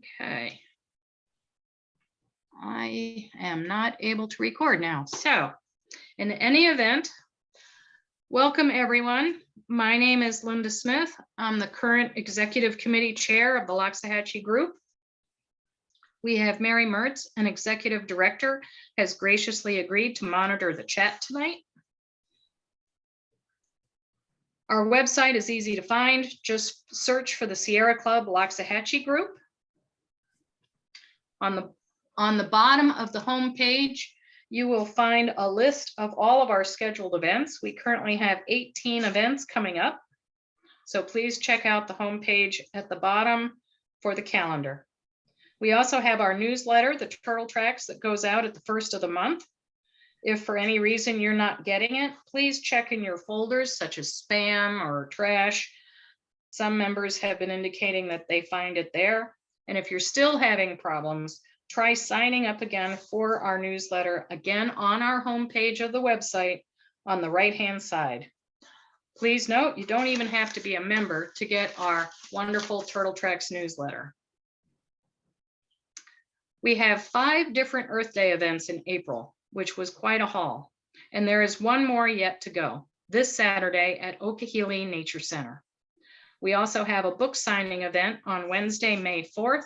Okay. I am not able to record now. So in any event, welcome everyone. My name is Linda Smith. I'm the current executive committee chair of the Loxahatchee group. We have Mary Mertz, an executive director, has graciously agreed to monitor the chat tonight. Our website is easy to find. Just search for the Sierra Club Loxahatchee group. On the bottom of the home page, you will find a list of all of our scheduled events. We currently have 18 events coming up. So please check out the home page at the bottom for the calendar. We also have our newsletter, the Turtle Tracks, that goes out at the first of the month. If for any reason you're not getting it, please check in your folders such as spam or trash. Some members have been indicating that they find it there. And if you're still having problems, try signing up again for our newsletter, again on our homepage of the website on the right-hand side. Please note, you don't even have to be a member to get our wonderful Turtle Tracks newsletter. We have 5 different Earth Day events in April, which was quite a haul. And there is one more yet to go, this Saturday at Okehele Nature Center. We also have a book signing event on Wednesday, May 4th.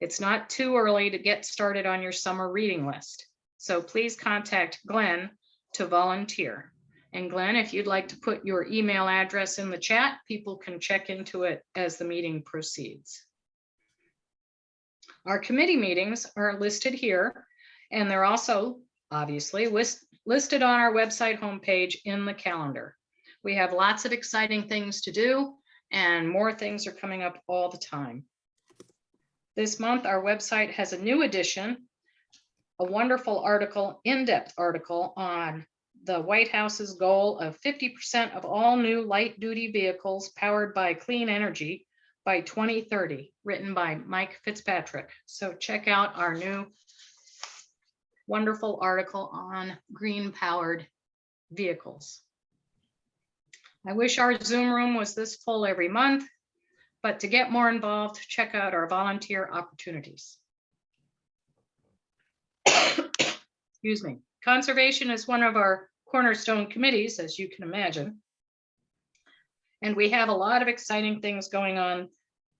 It's not too early to get started on your summer reading list. So please contact Glenn to volunteer. And Glenn, if you'd like to put your email address in the chat, people can check into it as the meeting proceeds. Our committee meetings are listed here, and they're also obviously listed on our website homepage in the calendar. We have lots of exciting things to do, and more things are coming up all the time. This month, our website has a new addition, a wonderful article, in-depth article on the White House's goal of 50% of all new light-duty vehicles powered by clean energy by 2030, written by Mike Fitzpatrick. So check out our new wonderful article on green-powered vehicles. I wish our Zoom room was this full every month, but to get more involved, check out our volunteer opportunities. Excuse me. Conservation is one of our cornerstone committees, as you can imagine. And we have a lot of exciting things going on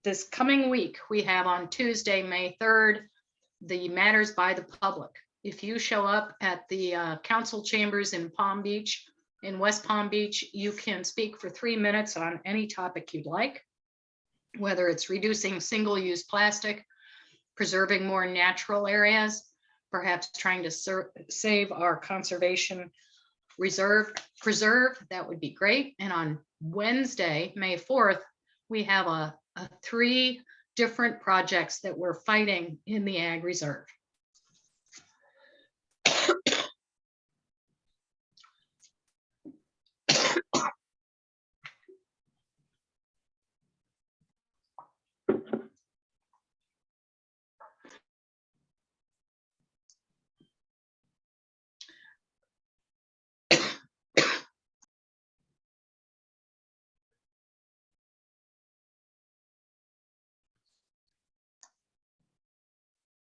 this coming week. We have on Tuesday, May 3rd, the Matters by the Public. If you show up at the council chambers in Palm Beach, in West Palm Beach, you can speak for 3 minutes on any topic you'd like, whether it's reducing single-use plastic, preserving more natural areas, perhaps trying to save our conservation preserve, that would be great. And on Wednesday, May 4th, we have 3 different projects that we're fighting in the Ag Reserve.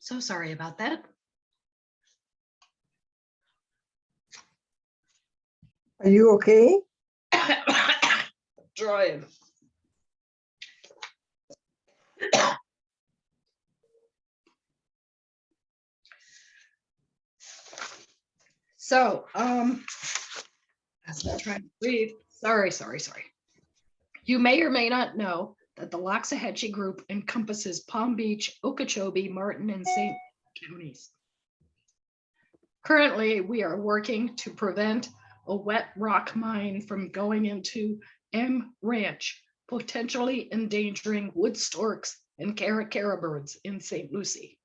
So sorry about that. Are you okay? Trying. So, as I'm trying to breathe, sorry. You may or may not know that the Loxahatchee group encompasses Palm Beach, Okeechobee, Martin, and St. counties. Currently, we are working to prevent a wet rock mine from going into M Ranch, potentially endangering wood storks and caracara birds in St. Lucie.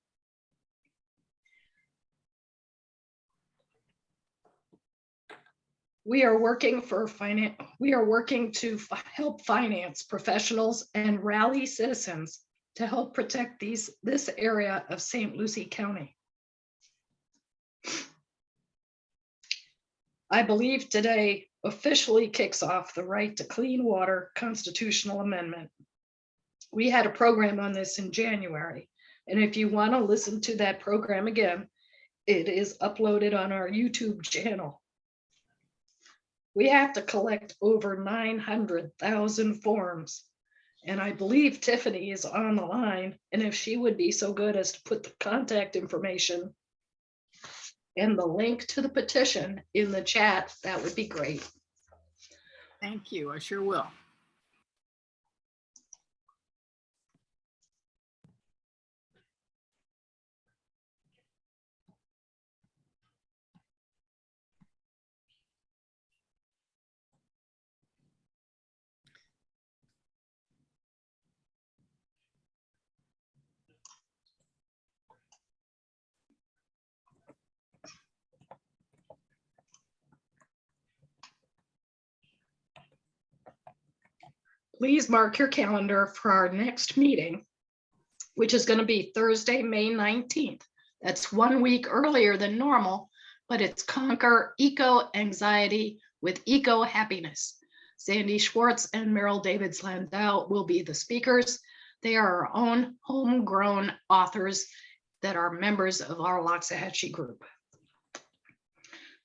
We are working to help finance professionals and rally citizens to help protect this area of St. Lucie County. I believe today officially kicks off the Right to Clean Water constitutional amendment. We had a program on this in January, And if you want to listen to that program again, it is uploaded on our YouTube channel. We have to collect over 900,000 forms. And I believe Tiffany is on the line. And if she would be so good as to put the contact information and the link to the petition in the chat, that would be great. Thank you. I sure will. Please mark your calendar for our next meeting, which is going to be Thursday, May 19th. That's 1 week earlier than normal, but it's Conquer Eco Anxiety with Eco Happiness. Sandy Schwartz and Meryl Davids Landau will be the speakers. They are our own homegrown authors that are members of our Loxahatchee group.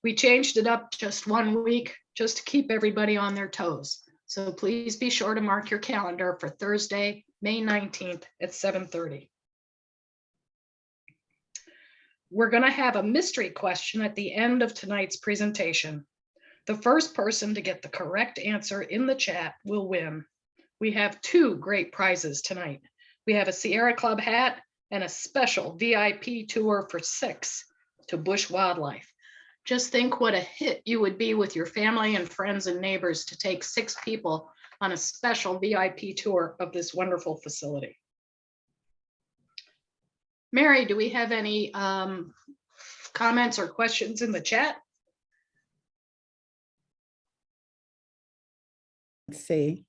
We changed it up just 1 week just to keep everybody on their toes. So please be sure to mark your calendar for Thursday, May 19th at 7:30. We're going to have a mystery question at the end of tonight's presentation. The first person to get the correct answer in the chat will win. We have 2 great prizes tonight. We have a Sierra Club hat and a special VIP tour for 6 to Busch Wildlife. Just think what a hit you would be with your family and friends and neighbors to take 6 people on a special VIP tour of this wonderful facility. Mary, do we have any comments or questions in the chat? Let's see.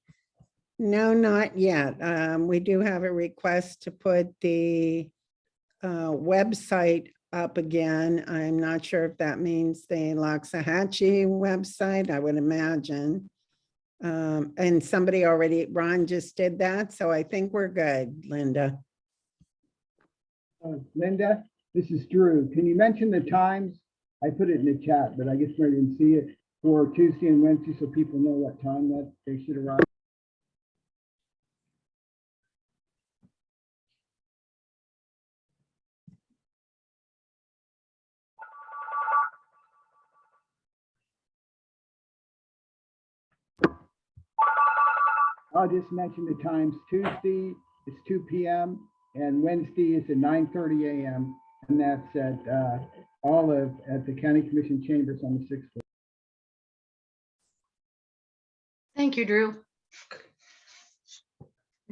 No, not yet. We do have a request to put the website up again. I'm not sure if that means the Loxahatchee website, I would imagine. And somebody already, Ron just did that, so I think we're good, Linda. Linda, this is Drew. Can you mention the times? I put it in the chat, but I guess I didn't see it for Tuesday and Wednesday so people know what time that they should arrive. I'll just mention the times. Tuesday is 2 p.m. and Wednesday is at 9:30 a.m. and that's at Olive at the County Commission Chambers on the 6th floor. Thank you, Drew.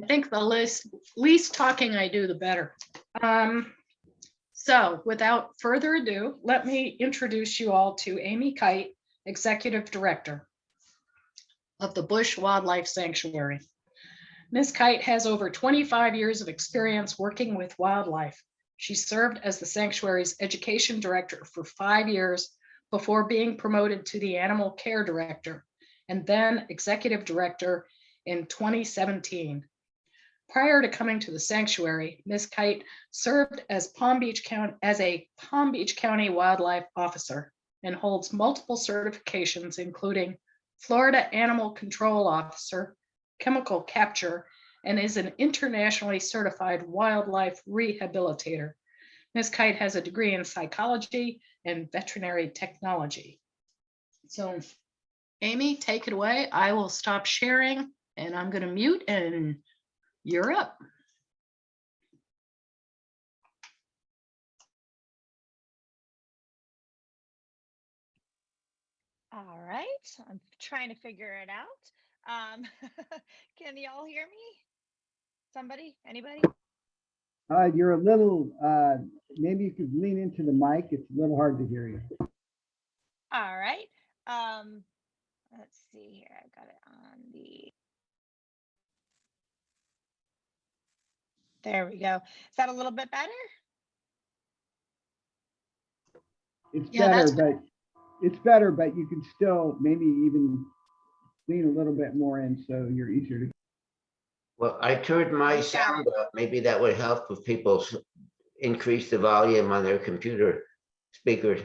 I think the least talking I do, the better. So without further ado, let me introduce you all to Amy Kight, Executive Director of the Busch Wildlife Sanctuary. Ms. Kight has over 25 years of experience working with wildlife. She served as the sanctuary's education director for 5 years before being promoted to the animal care director and then executive director in 2017. Prior to coming to the sanctuary, Ms. Kight served as a Palm Beach County wildlife officer and holds multiple certifications, including Florida Animal Control Officer, Chemical Capture, and is an internationally certified wildlife rehabilitator. Ms. Kight has a degree in psychology and veterinary technology. So, Amy, take it away. I will stop sharing and I'm going to mute and you're up. All right, I'm trying to figure it out. Can y'all hear me? Somebody, anybody? You're a little, maybe you could lean into the mic. It's a little hard to hear you. All right. Let's see here. I got it on the. There we go. Is that a little bit better? It's Yeah, better, but you can still maybe even lean a little bit more in so you're easier to. Well, I turned my Like that. sound up. Maybe that would help if people increase the volume on their computer speakers.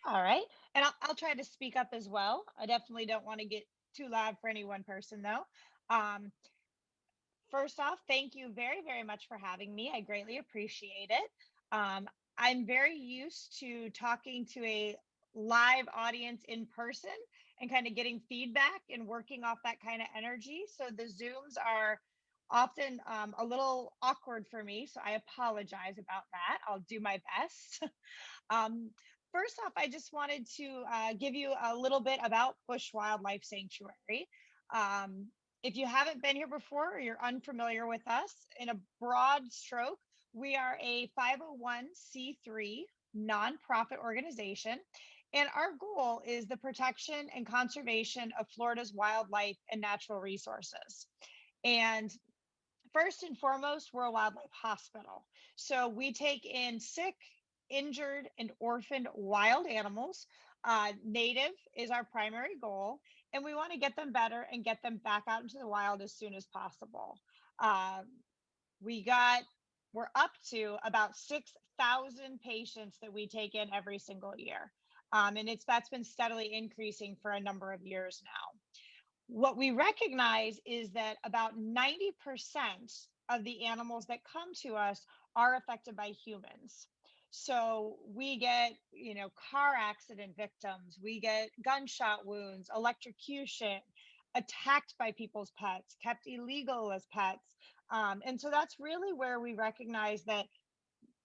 All right. And I'll try to speak up as well. I definitely don't want to get too loud for any one person though. Um, First off, thank you very, very much for having me. I greatly appreciate it. Um, I'm very used to talking to a live audience in person and kind of getting feedback and working off that kind of energy. So the Zooms are often a little awkward for me. So I apologize about that. I'll do my best. Um, First off, I just wanted to give you a little bit about Busch Wildlife Sanctuary. Um, if you haven't been here before or you're unfamiliar with us, in a broad stroke, we are a 501c3 nonprofit organization. And our goal is the protection and conservation of Florida's wildlife and natural resources. And first and foremost, we're a wildlife hospital. So we take in sick, injured, and orphaned wild animals. Native is our primary goal, and we want to get them better and get them back out into the wild as soon as possible. Uh, we got we're up to about 6,000 patients that we take in every single year. And that's been steadily increasing for a number of years now. What we recognize is that about 90% of the animals that come to us are affected by humans. So we get, car accident victims, we get gunshot wounds, electrocution, attacked by people's pets, kept illegal as pets. And so that's really where we recognize that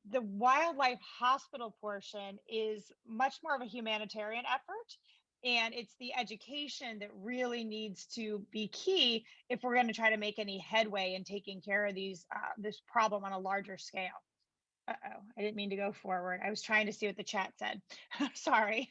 the wildlife hospital portion is much more of a humanitarian effort. And it's the education that really needs to be key if we're going to try to make any headway in taking care of this problem on a larger scale. Uh-oh, I didn't mean to go forward. I was trying to see what the chat said. Sorry.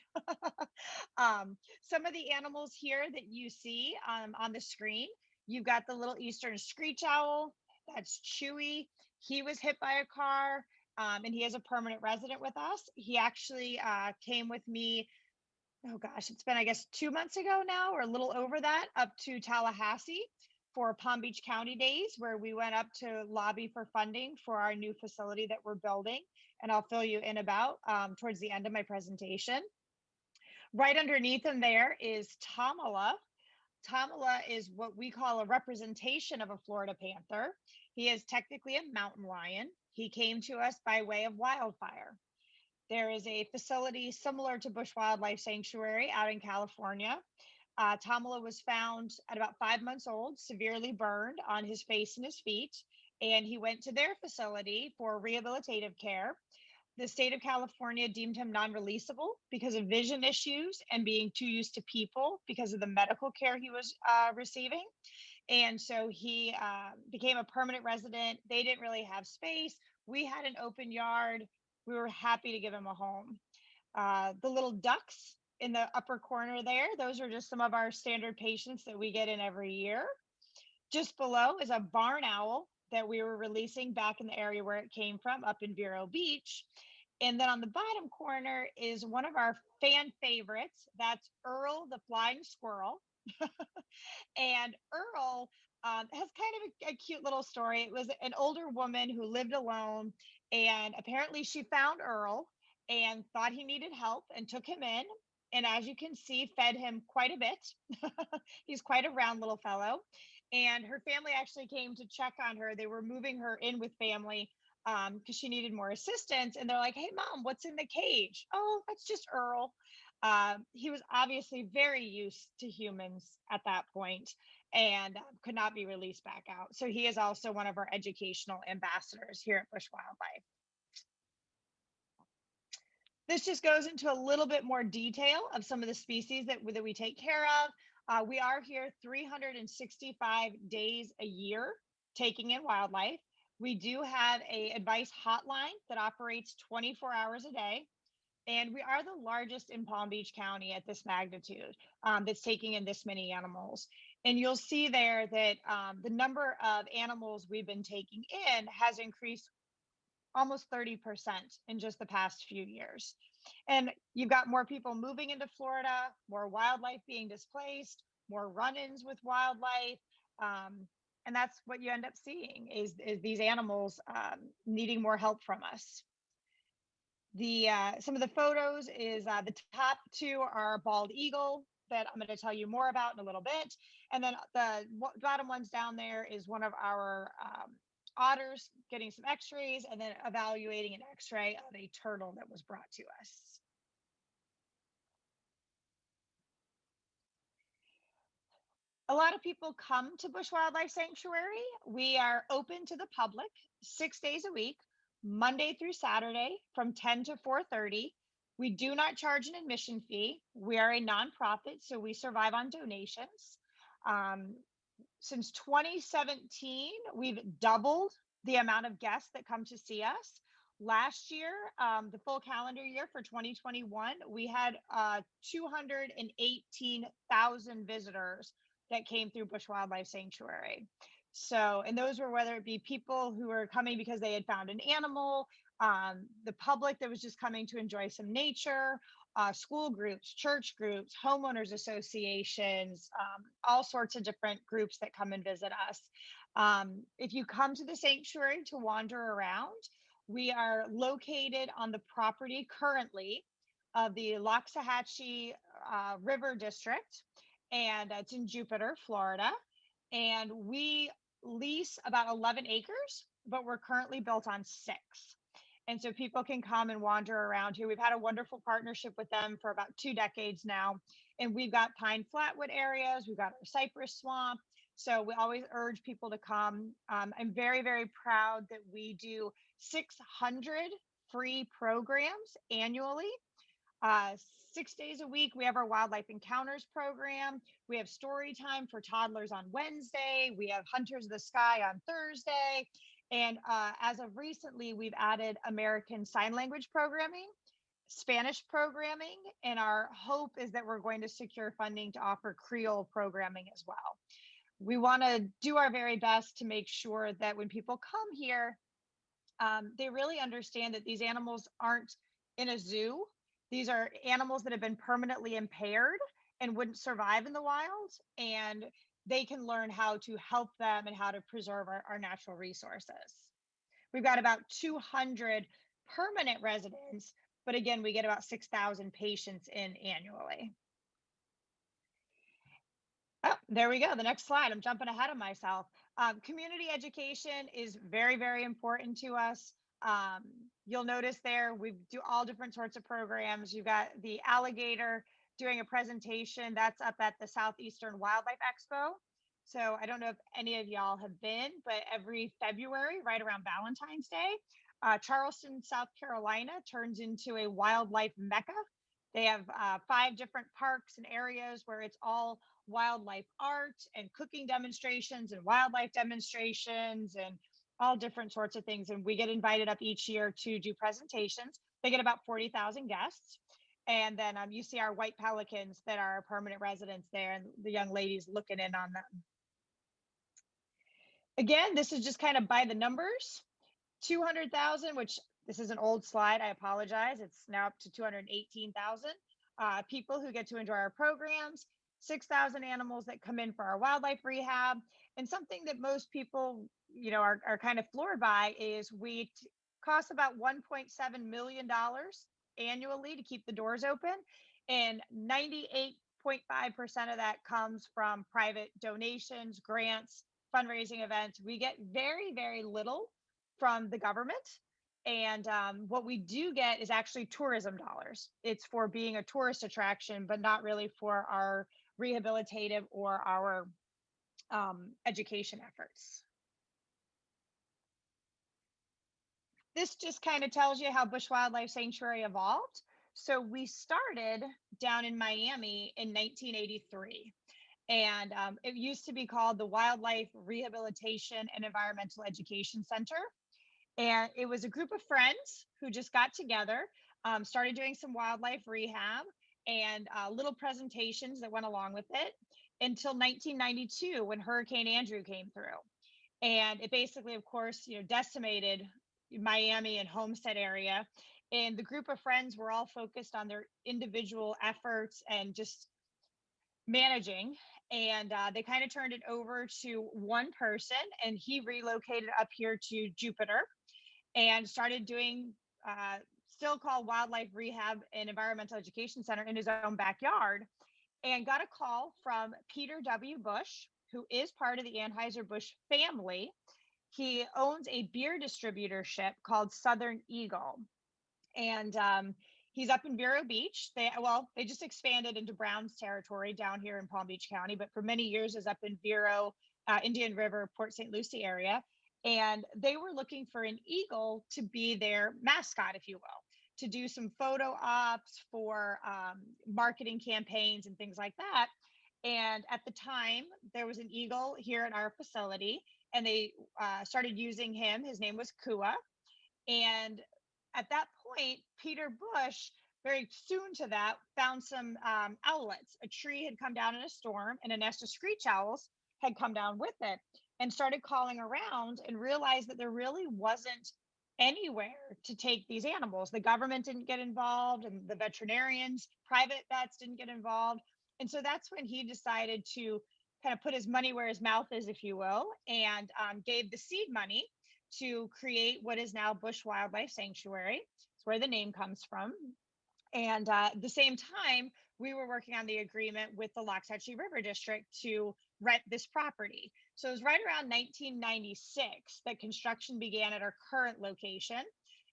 Some of the animals here that you see on the screen, you've got the little Eastern screech owl. That's Chewy. He was hit by a car, and he is a permanent resident with us. He actually came with me, oh gosh, it's been, I guess, 2 months ago now, or a little over that, up to Tallahassee for Palm Beach County Days, where we went up to lobby for funding for our new facility that we're building. And I'll fill you in about towards the end of my presentation. Right underneath him there is Tamala. Tamala is what we call a representation of a Florida panther. He is technically a mountain lion. He came to us by way of wildfire. There is a facility similar to Busch Wildlife Sanctuary out in California. Tamala was found at about 5 months old, severely burned on his face and his feet, and he went to their facility for rehabilitative care. The state of California deemed him non-releasable because of vision issues and being too used to people because of the medical care he was receiving. And so he became a permanent resident. They didn't really have space. We had an open yard. We were happy to give him a home. The little ducks in the upper corner there, those are just some of our standard patients that we get in every year. Just below is a barn owl that we were releasing back in the area where it came from, up in Vero Beach. And then on the bottom corner is one of our fan favorites. That's Earl the flying squirrel. And Earl has kind of a cute little story. It was an older woman who lived alone, and apparently she found Earl and thought he needed help and took him in. And as you can see, fed him quite a bit. He's quite a round little fellow. And her family actually came to check on her. They were moving her in with family because she needed more assistance. And they're like, "Hey, mom, what's in the cage?" "Oh, that's just Earl." He was obviously very used to humans at that point and could not be released back out. So he is also one of our educational ambassadors here at Busch Wildlife. This just goes into a little bit more detail of some of the species that we take care of. We are here 365 days a year taking in wildlife. We do have an advice hotline that operates 24 hours a day. And we are the largest in Palm Beach County at this magnitude that's taking in this many animals. And you'll see there that the number of animals we've been taking in has increased almost 30% in just the past few years. And you've got more people moving into Florida, more wildlife being displaced, more run-ins with wildlife. And that's what you end up seeing is these animals needing more help from us. Some of the photos is the top two are bald eagle that I'm going to tell you more about in a little bit. And then the bottom ones down there is one of our otters getting some x-rays and then evaluating an x-ray of a turtle that was brought to us. A lot of people come to Busch Wildlife Sanctuary. We are open to the public 6 days a week, Monday through Saturday from 10 to 4:30. We do not charge an admission fee. We are a nonprofit, so we survive on donations. Since 2017, we've doubled the amount of guests that come to see us. Last year, the full calendar year for 2021, we had 218,000 visitors that came through Busch Wildlife Sanctuary. So, and those were whether it be people who were coming because they had found an animal, the public that was just coming to enjoy some nature, school groups, church groups, homeowners associations, all sorts of different groups that come and visit us. If you come to the sanctuary to wander around, we are located on the property currently of the Loxahatchee River District, and it's in Jupiter, Florida. And we lease about 11 acres, but we're currently built on 6. And so people can come and wander around here. We've had a wonderful partnership with them for about 2 decades now. And we've got pine flatwood areas, we've got our cypress swamp. So we always urge people to come. I'm very, very proud that we do 600 free programs annually. 6 days a week, we have our Wildlife Encounters program. We have story time for toddlers on Wednesday. We have Hunters of the Sky on Thursday. And as of recently, we've added American Sign Language programming, Spanish programming, and our hope is that we're going to secure funding to offer Creole programming as well. We want to do our very best to make sure that when people come here, they really understand that these animals aren't in a zoo. These are animals that have been permanently impaired and wouldn't survive in the wild, and they can learn how to help them and how to preserve our natural resources. We've got about 200 permanent residents, but again, we get about 6,000 patients in annually. Oh, there we go. The next slide. I'm jumping ahead of myself. Community education is very, very important to us. You'll notice there we do all different sorts of programs. You've got the alligator doing a presentation that's up at the Southeastern Wildlife Expo. So I don't know if any of y'all have been, but every February, right around Valentine's Day, Charleston, South Carolina turns into a wildlife mecca. They have 5 different parks and areas where it's all wildlife art and cooking demonstrations and wildlife demonstrations and all different sorts of things. And we get invited up each year to do presentations. They get about 40,000 guests. And then you see our white pelicans that are permanent residents there, and the young ladies looking in on them. Again, this is just kind of by the numbers. 200,000, which this is an old slide, I apologize. It's now up to 218,000 people who get to enjoy our programs, 6,000 animals that come in for our wildlife rehab. And something that most people, you know, are kind of floored by is we cost about $1.7 million annually to keep the doors open. And 98.5% of that comes from private donations, grants, fundraising events. We get very, very little from the government. And what we do get is actually tourism dollars. It's for being a tourist attraction, but not really for our rehabilitative or our education efforts. This just kind of tells you how Busch Wildlife Sanctuary evolved. So we started down in Miami in 1983. And it used to be called the Wildlife Rehabilitation and Environmental Education Center. And it was a group of friends who just got together, started doing some wildlife rehab and little presentations that went along with it until 1992 when Hurricane Andrew came through. And it basically, of course, you know, decimated Miami and Homestead area. And the group of friends were all focused on their individual efforts and just managing. And they kind of turned it over to one person, and he relocated up here to Jupiter and started doing still called Wildlife Rehab and Environmental Education Center in his own backyard, and got a call from Peter W. Busch, who is part of the Anheuser-Busch family. He owns a beer distributorship called Southern Eagle, and he's up in Vero Beach. They just expanded into Brown's territory down here in Palm Beach County, but for many years is up in Vero, Indian River, Port St. Lucie area. And they were looking for an eagle to be their mascot, if you will, to do some photo ops for marketing campaigns and things like that. And at the time, there was an eagle here at our facility, and they started using him. His name was Kua. And at that point, Peter Busch, very soon to that, found some owlets. A tree had come down in a storm, and a nest of screech owls had come down with it, and started calling around and realized that there really wasn't anywhere to take these animals. The government didn't get involved, and the veterinarians, private vets didn't get involved. And so that's when he decided to kind of put his money where his mouth is, if you will, and gave the seed money to create what is now Busch Wildlife Sanctuary. It's where the name comes from. And at the same time, we were working on the agreement with the Loxahatchee River District to rent this property. So it was right around 1996 that construction began at our current location,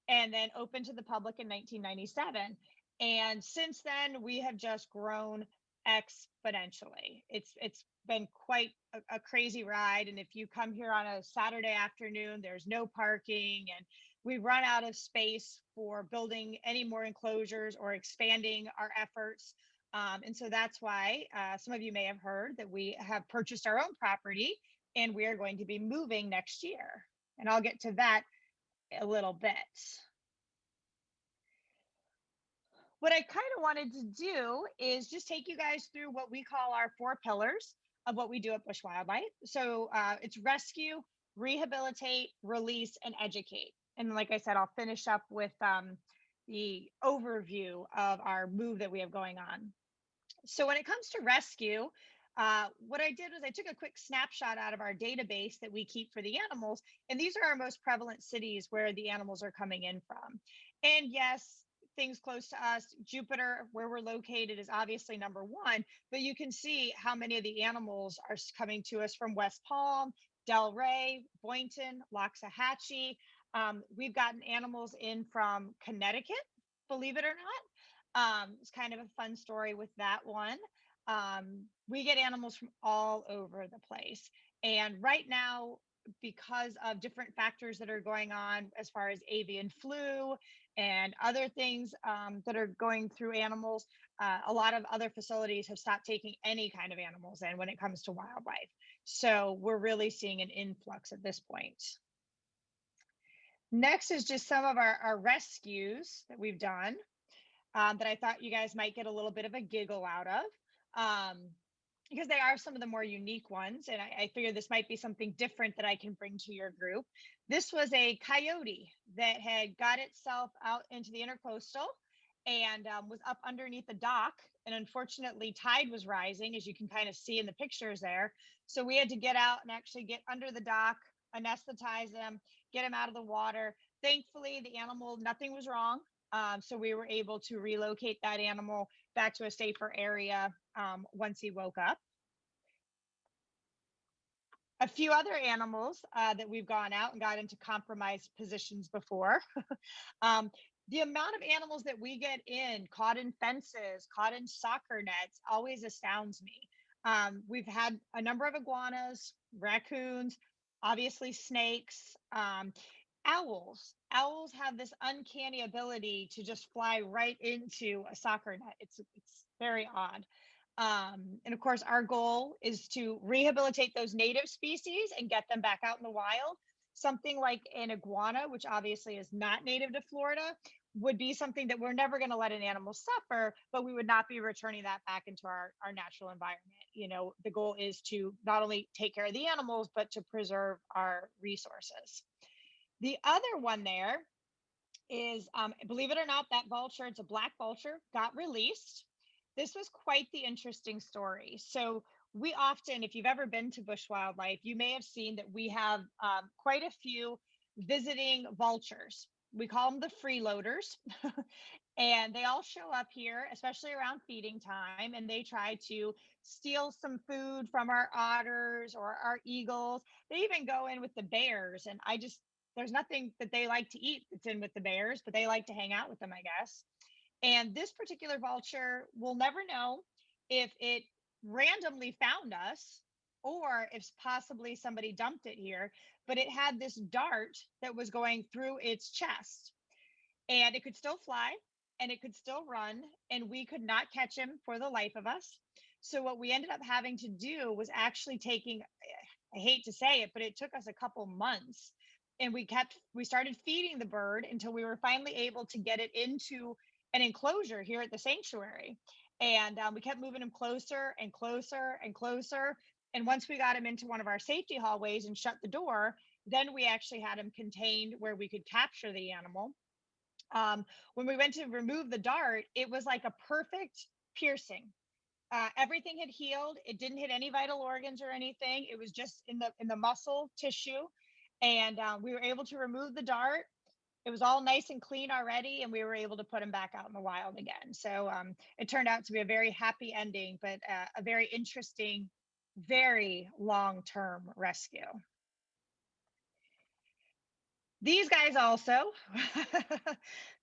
and then opened to the public in 1997. And since then, we have just grown exponentially. It's been quite a crazy ride. And if you come here on a Saturday afternoon, there's no parking, and we've run out of space for building any more enclosures or expanding our efforts. And so that's why some of you may have heard that we have purchased our own property, and we are going to be moving next year. And I'll get to that a little bit. What I kind of wanted to do is just take you guys through what we call our 4 pillars of what we do at Busch Wildlife. So it's rescue, rehabilitate, release, and educate. And like I said, I'll finish up with the overview of our move that we have going on. So when it comes to rescue, what I did was I took a quick snapshot out of our database that we keep for the animals. And these are our most prevalent cities where the animals are coming in from. And yes, things close to us, Jupiter, where we're located, is obviously number 1, but you can see how many of the animals are coming to us from West Palm, Delray, Boynton, Loxahatchee. We've gotten animals in from Connecticut, believe it or not. It's kind of a fun story with that one. We get animals from all over the place. And right now, because of different factors that are going on as far as avian flu and other things that are going through animals, a lot of other facilities have stopped taking any kind of animals in when it comes to wildlife. So we're really seeing an influx at this point. Next is just some of our rescues that we've done that I thought you guys might get a little bit of a giggle out of. Because they are some of the more unique ones. And I figured this might be something different that I can bring to your group. This was a coyote that had got itself out into the intercoastal and was up underneath the dock. And unfortunately, tide was rising, as you can kind of see in the pictures there. So we had to get out and actually get under the dock, anesthetize him, get him out of the water. Thankfully, the animal, nothing was wrong. So we were able to relocate that animal back to a safer area once he woke up. A few other animals that we've gone out and got into compromised positions before. The amount of animals that we get in, caught in fences, caught in soccer nets, always astounds me. We've had a number of iguanas, raccoons, obviously snakes, owls. Owls have this uncanny ability to just fly right into a soccer net. It's very odd. And of course, our goal is to rehabilitate those native species and get them back out in the wild. Something like an iguana, which obviously is not native to Florida, would be something that we're never going to let an animal suffer, but we would not be returning that back into our natural environment. You know, the goal is to not only take care of the animals, but to preserve our resources. The other one there is, believe it or not, that vulture, it's a black vulture, got released. This was quite the interesting story. So we often, if you've ever been to Busch Wildlife, you may have seen that we have quite a few visiting vultures. We call them the freeloaders. And they all show up here, especially around feeding time, and they try to steal some food from our otters or our eagles. They even go in with the bears. And there's nothing that they like to eat that's in with the bears, but they like to hang out with them, I guess. And this particular vulture will never know if it randomly found us or if possibly somebody dumped it here, but it had this dart that was going through its chest, and it could still fly and it could still run, and we could not catch him for the life of us. So what we ended up having to do was actually taking, I hate to say it, but it took us a couple months, and we started feeding the bird until we were finally able to get it into an enclosure here at the sanctuary. And we kept moving him closer and closer and closer. And once we got him into one of our safety hallways and shut the door, then we actually had him contained where we could capture the animal. When we went to remove the dart, it was like a perfect piercing. Everything had healed. It didn't hit any vital organs or anything. It was just in the muscle tissue, and we were able to remove the dart. It was all nice and clean already, and we were able to put him back out in the wild again. So it turned out to be a very happy ending, but a very interesting, very long-term rescue. These guys also,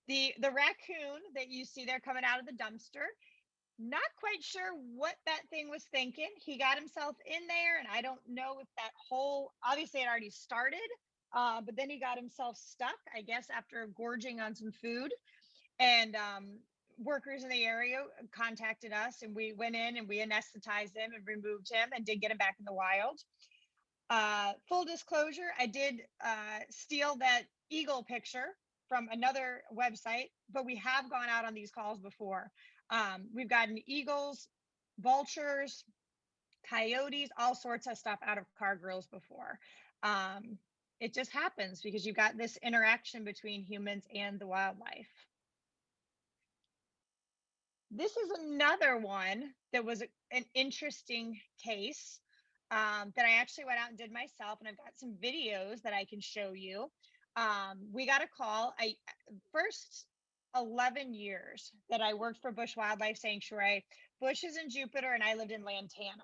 the raccoon that you see there coming out of the dumpster, not quite sure what that thing was thinking. He got himself in there, and I don't know if that whole, obviously it already started, but then he got himself stuck, I guess, after gorging on some food. And workers in the area contacted us, and we went in and we anesthetized him and removed him and did get him back in the wild. Full disclosure, I did steal that eagle picture from another website, but we have gone out on these calls before. We've gotten eagles, vultures, coyotes, all sorts of stuff out of car grills before. It just happens because you've got this interaction between humans and the wildlife. This is another one that was an interesting case that I actually went out and did myself, and I've got some videos that I can show you. We got a call. First 11 years that I worked for Busch Wildlife Sanctuary. Busch is in Jupiter, and I lived in Lantana.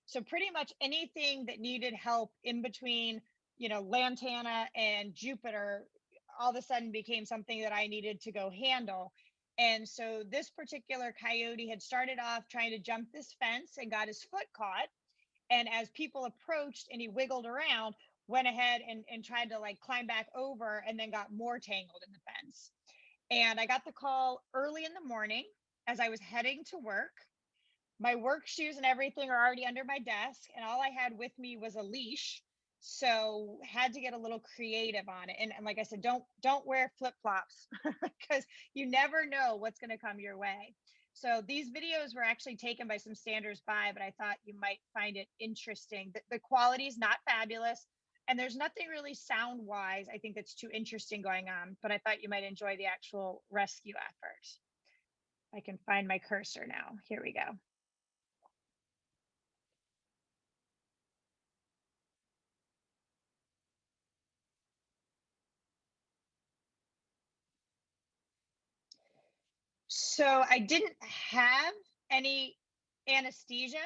So pretty much anything that needed help in between, Lantana and Jupiter, all of a sudden became something that I needed to go handle. And so this particular coyote had started off trying to jump this fence and got his foot caught. And as people approached and he wiggled around, went ahead and tried to climb back over, and then got more tangled in the fence. And I got the call early in the morning as I was heading to work. My work shoes and everything are already under my desk, and all I had with me was a leash. So had to get a little creative on it. And like I said, don't wear flip-flops because you never know what's going to come your way. So these videos were actually taken by some standers-by, but I thought you might find it interesting. The quality is not fabulous, and there's nothing really sound-wise, I think, that's too interesting going on, but I thought you might enjoy the actual rescue effort. I can find my cursor now. Here we go. So I didn't have any anesthesia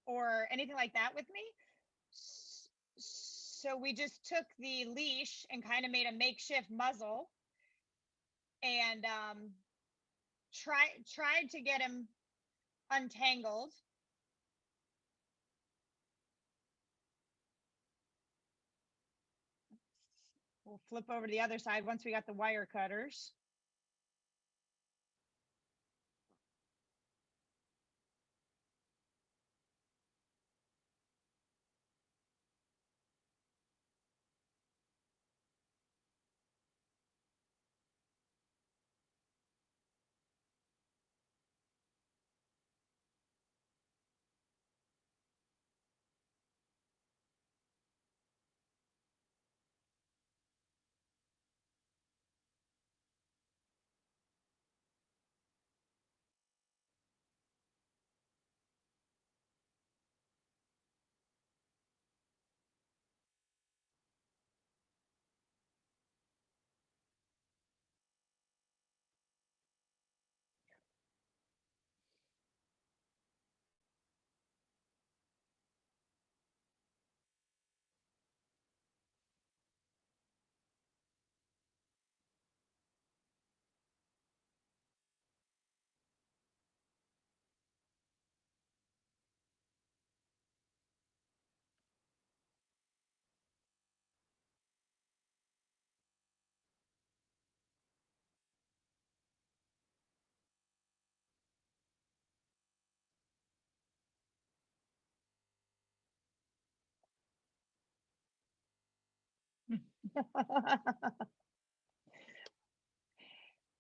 or anything like that with me. So we just took the leash and kind of made a makeshift muzzle and tried to get him untangled. We'll flip over to the other side once we got the wire cutters.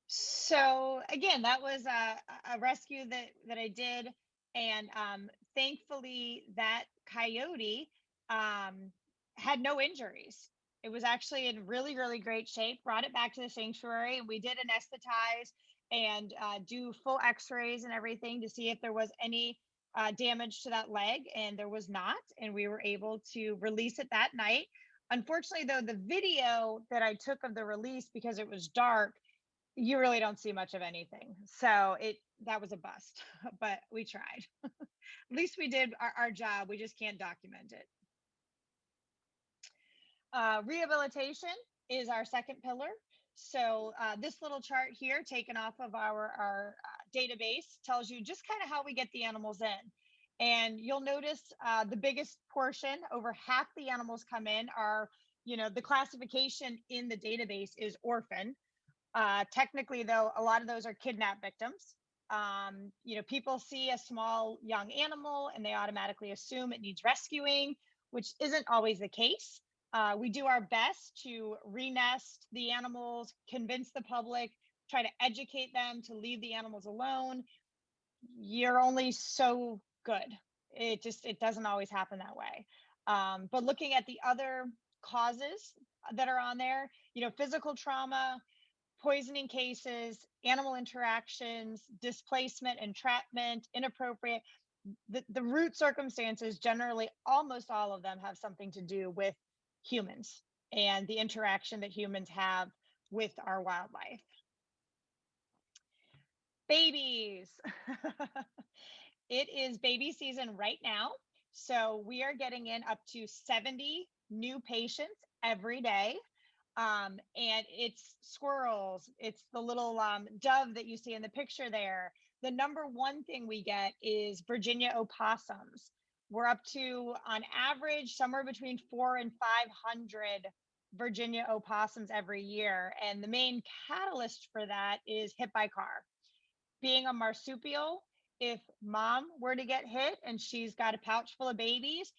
So again, that was a rescue that I did, and thankfully that coyote had no injuries. It was actually in really, really great shape. Brought it back to the sanctuary, and we did anesthetize and do full X-rays and everything to see if there was any damage to that leg, and there was not. And we were able to release it that night. Unfortunately, though, the video that I took of the release, because it was dark, you really don't see much of anything. So that was a bust, but we tried. At least we did our job. We just can't document it. Rehabilitation is our second pillar. So this little chart here, taken off of our database, tells you just kind of how we get the animals in. And you'll notice the biggest portion, over half the animals come in are, the classification in the database is orphan. Technically, though, a lot of those are kidnap victims. People see a small young animal and they automatically assume it needs rescuing, which isn't always the case. We do our best to re-nest the animals, convince the public, try to educate them to leave the animals alone. You're only so good. It doesn't always happen that way. But looking at the other causes that are on there, physical trauma, poisoning cases, animal interactions, displacement, entrapment, inappropriate. The root circumstances, generally, almost all of them have something to do with humans and the interaction that humans have with our wildlife. Babies. It is baby season right now. So we are getting in up to 70 new patients every day. And it's squirrels, it's the little dove that you see in the picture there. The number one thing we get is Virginia opossums. We're up to, on average, somewhere between 400 and 500 Virginia opossums every year. And the main catalyst for that is hit by car. Being a marsupial, if mom were to get hit and she's got a pouch full of babies,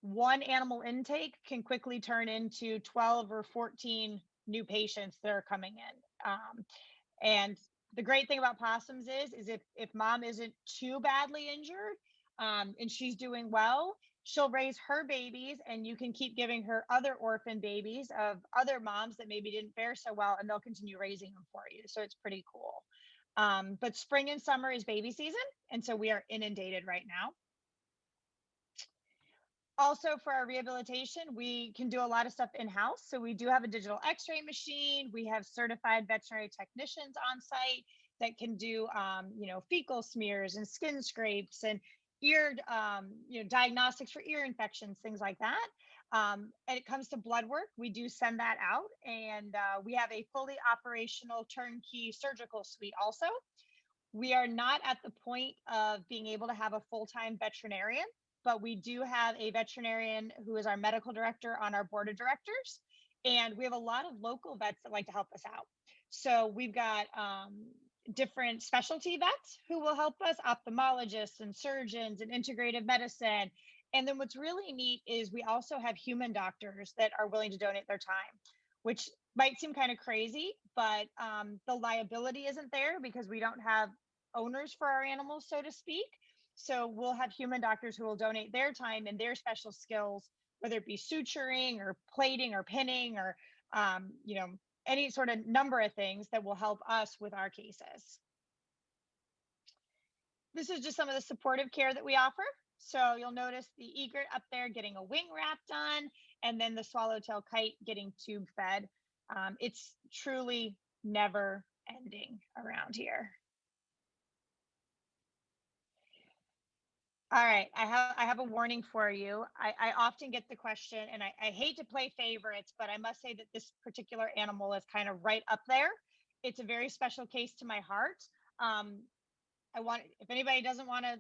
one animal intake can quickly turn into 12 or 14 new patients that are coming in. And the great thing about possums is if mom isn't too badly injured and she's doing well, she'll raise her babies, and you can keep giving her other orphan babies of other moms that maybe didn't fare so well, and they'll continue raising them for you. So it's pretty cool. But spring and summer is baby season, and so we are inundated right now. Also, for our rehabilitation, we can do a lot of stuff in-house. So we do have a digital x-ray machine. We have certified veterinary technicians on site that can do, fecal smears and skin scrapes and ear, diagnostics for ear infections, things like that. And it comes to blood work, we do send that out. And we have a fully operational turnkey surgical suite also. We are not at the point of being able to have a full-time veterinarian, but we do have a veterinarian who is our medical director on our board of directors. And we have a lot of local vets that like to help us out. So we've got different specialty vets who will help us, ophthalmologists and surgeons and integrative medicine. And then what's really neat is we also have human doctors that are willing to donate their time, which might seem kind of crazy, but the liability isn't there because we don't have owners for our animals, so to speak. So we'll have human doctors who will donate their time and their special skills, whether it be suturing or plating or pinning or, any sort of number of things that will help us with our cases. This is just some of the supportive care that we offer. So you'll notice the egret up there getting a wing wrap done, and then the swallowtail kite getting tube fed. It's truly never ending around here. All right, I have a warning for you. I often get the question, and I hate to play favorites, but I must say that this particular animal is kind of right up there. It's a very special case to my heart. If anybody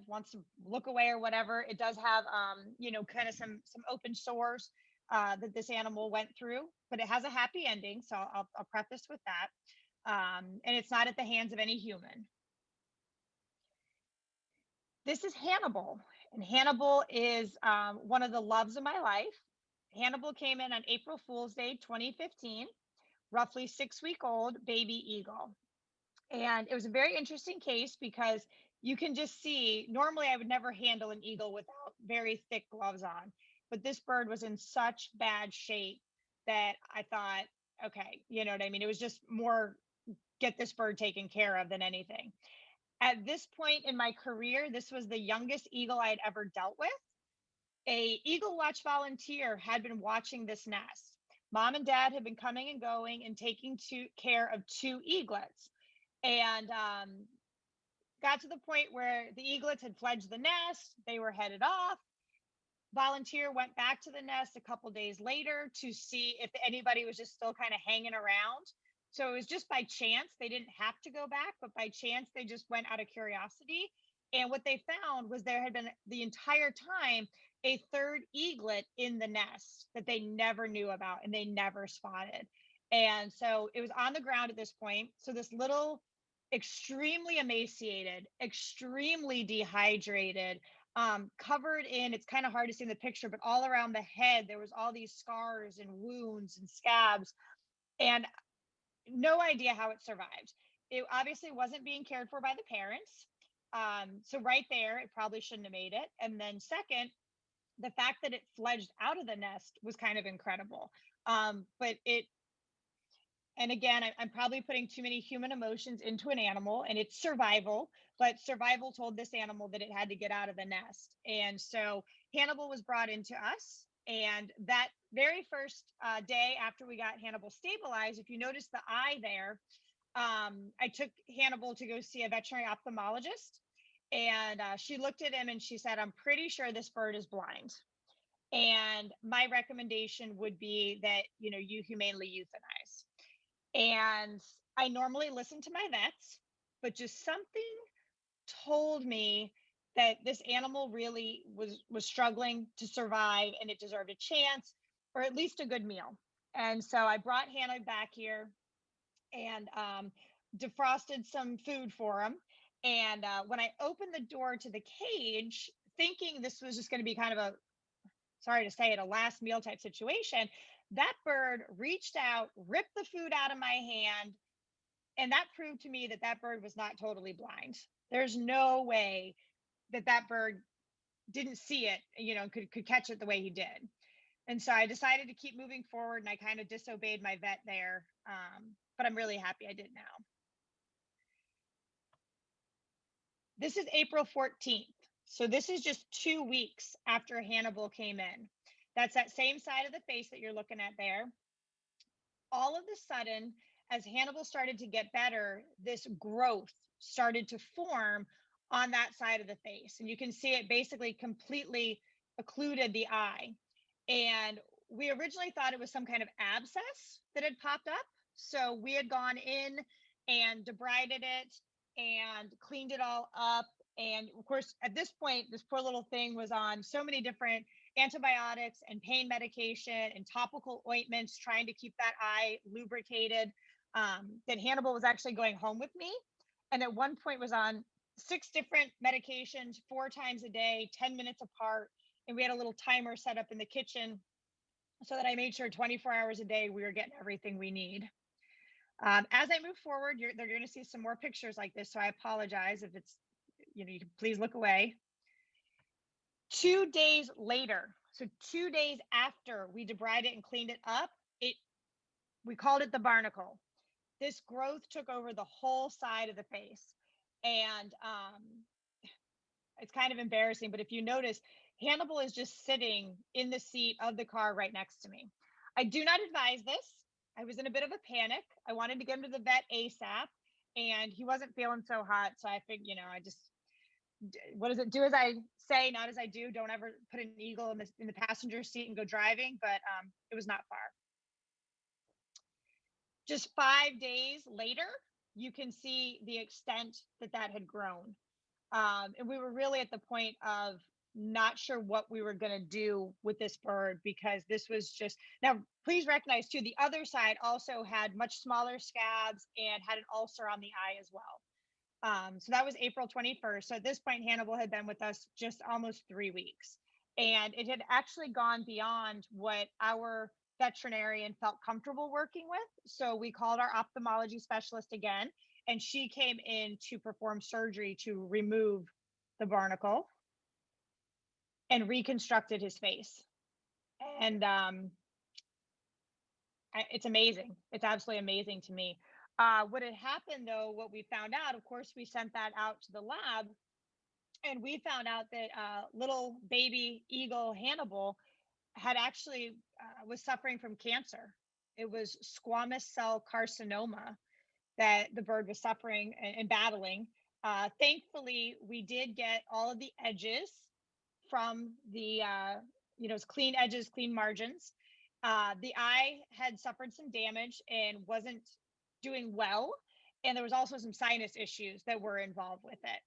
wants to look away or whatever, it does have, kind of some open sores that this animal went through, but it has a happy ending. So I'll preface with that. And it's not at the hands of any human. This is Hannibal, and Hannibal is one of the loves of my life. Hannibal came in on April Fool's Day 2015, roughly 6-week old baby eagle. And it was a very interesting case because you can just see, normally I would never handle an eagle without very thick gloves on, but this bird was in such bad shape that I thought, okay, you know what I mean? It was just more get this bird taken care of than anything. At this point in my career, this was the youngest eagle I had ever dealt with. A Eagle Watch volunteer had been watching this nest. Mom and dad had been coming and going and taking care of 2 eaglets, and got to the point where the eaglets had fledged the nest. They were headed off. Volunteer went back to the nest a couple days later to see if anybody was just still kind of hanging around. So it was just by chance. They didn't have to go back, but by chance they just went out of curiosity. And what they found was there had been the entire time a 3rd eaglet in the nest that they never knew about and they never spotted. And so it was on the ground at this point. So this little extremely emaciated, extremely dehydrated, covered in, it's kind of hard to see in the picture, but all around the head, there was all these scars and wounds and scabs, and no idea how it survived. It obviously wasn't being cared for by the parents. So right there, it probably shouldn't have made it. And then second, the fact that it fledged out of the nest was kind of incredible. But it, and again, I'm probably putting too many human emotions into an animal, and it's survival, but survival told this animal that it had to get out of the nest. And so Hannibal was brought into us. And that very first day after we got Hannibal stabilized, if you notice the eye there, I took Hannibal to go see a veterinary ophthalmologist. And she looked at him and she said, "I'm pretty sure this bird is blind. And my recommendation would be that, you know, you humanely euthanize." And I normally listen to my vets, but just something told me that this animal really was struggling to survive and it deserved a chance or at least a good meal. And so I brought Hannah back here and defrosted some food for him. And when I opened the door to the cage, thinking this was just going to be kind of a, sorry to say it, a last meal type situation, that bird reached out, ripped the food out of my hand, and that proved to me that that bird was not totally blind. There's no way that that bird didn't see it, you know, could catch it the way he did. And so I decided to keep moving forward, and I kind of disobeyed my vet there, but I'm really happy I did now. This is April 14th. So this is just 2 weeks after Hannibal came in. That's that same side of the face that you're looking at there. All of a sudden, as Hannibal started to get better, this growth started to form on that side of the face. And you can see it basically completely occluded the eye. And we originally thought it was some kind of abscess that had popped up. So we had gone in and debrided it and cleaned it all up. And of course, at this point, this poor little thing was on so many different antibiotics and pain medication and topical ointments, trying to keep that eye lubricated, that Hannibal was actually going home with me. And at one point was on 6 different medications, 4 times a day, 10 minutes apart. And we had a little timer set up in the kitchen so that I made sure 24 hours a day, we were getting everything we need. As I move forward, they're going to see some more pictures like this. So I apologize if it's, you know, you can please look away. 2 days later, so 2 days after we debrided it and cleaned it up, we called it the barnacle. This growth took over the whole side of the face. And it's kind of embarrassing, but if you notice, Hannibal is just sitting in the seat of the car right next to me. I do not advise this. I was in a bit of a panic. I wanted to get him to the vet ASAP, and he wasn't feeling so hot. So I figured, you know, I just, what is it? Do as I say, not as I do. Don't ever put an eagle in the passenger seat and go driving, but it was not far. Just 5 days later, you can see the extent that that had grown. And we were really at the point of not sure what we were going to do with this bird, because this was just, now please recognize too, the other side also had much smaller scabs and had an ulcer on the eye as well. So that was April 21st. So at this point, Hannibal had been with us just almost 3 weeks. And it had actually gone beyond what our veterinarian felt comfortable working with. So we called our ophthalmology specialist again, and she came in to perform surgery to remove the barnacle and reconstructed his face. And it's amazing. It's absolutely amazing to me. What had happened though, what we found out, of course, we sent that out to the lab, and we found out that little baby eagle Hannibal had actually was suffering from cancer. It was squamous cell carcinoma that the bird was suffering and battling. Thankfully, we did get all of the edges from the, clean edges, clean margins. The eye had suffered some damage and wasn't doing well. And there was also some sinus issues that were involved with it.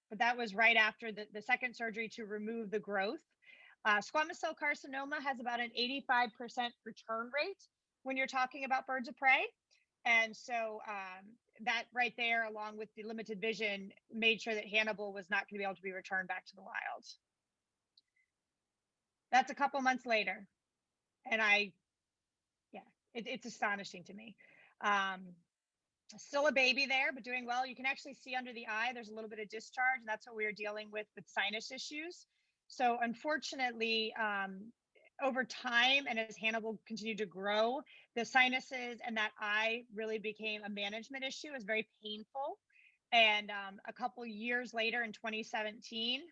But that was right after the second surgery to remove the growth. Squamous cell carcinoma has about an 85% return rate when you're talking about birds of prey. And so that right there, along with the limited vision, made sure that Hannibal was not going to be able to be returned back to the wild. That's a couple months later. And it's astonishing to me. Still a baby there, but doing well. You can actually see under the eye, there's a little bit of discharge, and that's what we were dealing with sinus issues. So unfortunately, over time, and as Hannibal continued to grow, the sinuses and that eye really became a management issue. It was very painful. And a couple years later in 2017,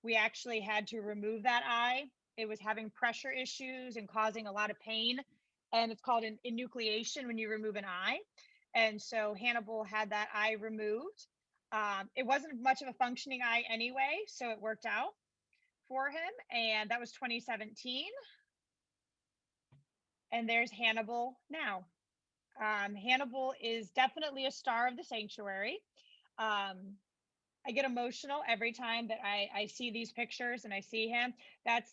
we actually had to remove that eye. It was having pressure issues and causing a lot of pain. And it's called an enucleation when you remove an eye. And so Hannibal had that eye removed. It wasn't much of a functioning eye anyway, so it worked out for him. And that was 2017. And there's Hannibal now. Hannibal is definitely a star of the sanctuary. I get emotional every time that I see these pictures and I see him. That's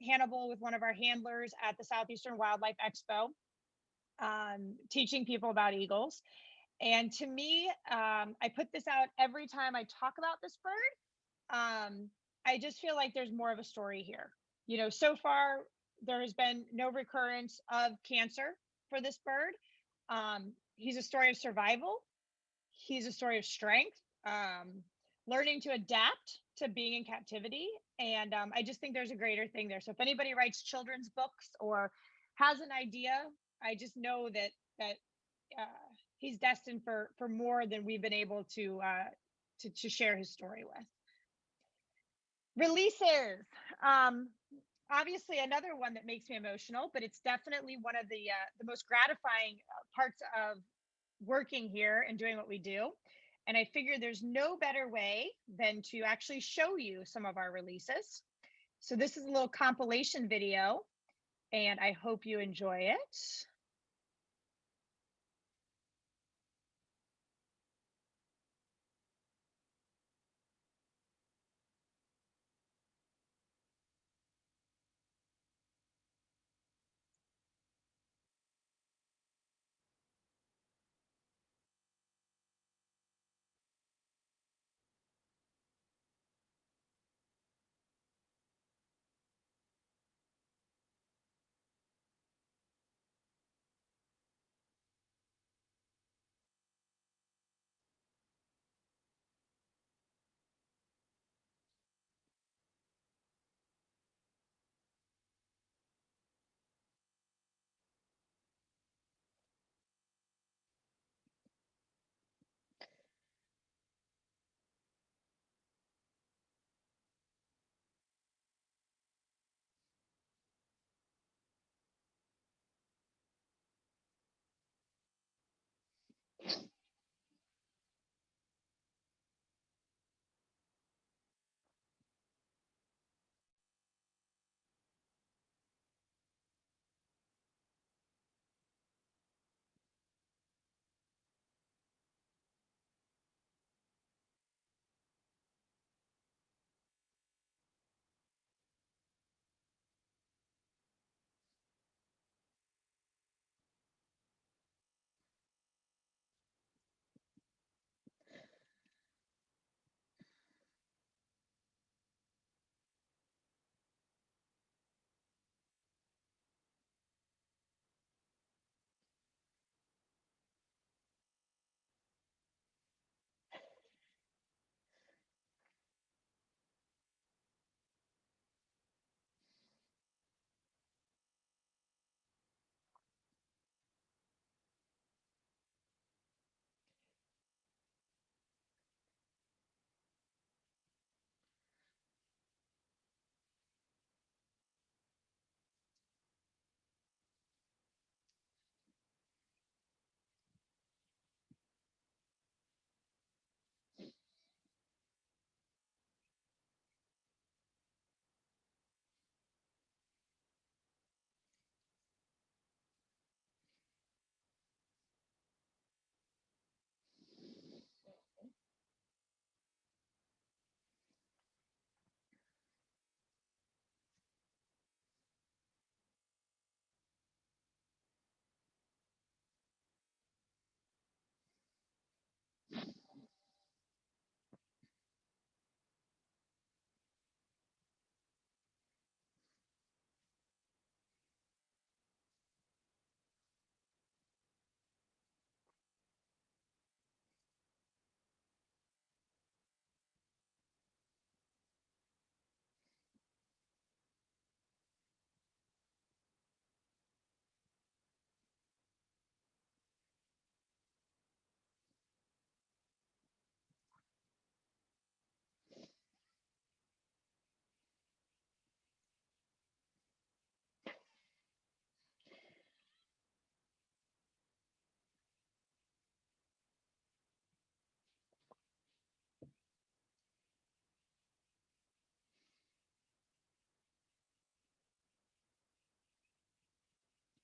Hannibal with one of our handlers at the Southeastern Wildlife Expo, teaching people about eagles. And to me, I put this out every time I talk about this bird. I just feel like there's more of a story here. So far, there has been no recurrence of cancer for this bird. He's a story of survival. He's a story of strength, learning to adapt to being in captivity. And I just think there's a greater thing there. So if anybody writes children's books or has an idea, I just know that he's destined for more than we've been able to share his story with. Releases. Obviously another one that makes me emotional, but it's definitely one of the most gratifying parts of working here and doing what we do. And I figure there's no better way than to actually show you some of our releases. So this is a little compilation video, and I hope you enjoy it.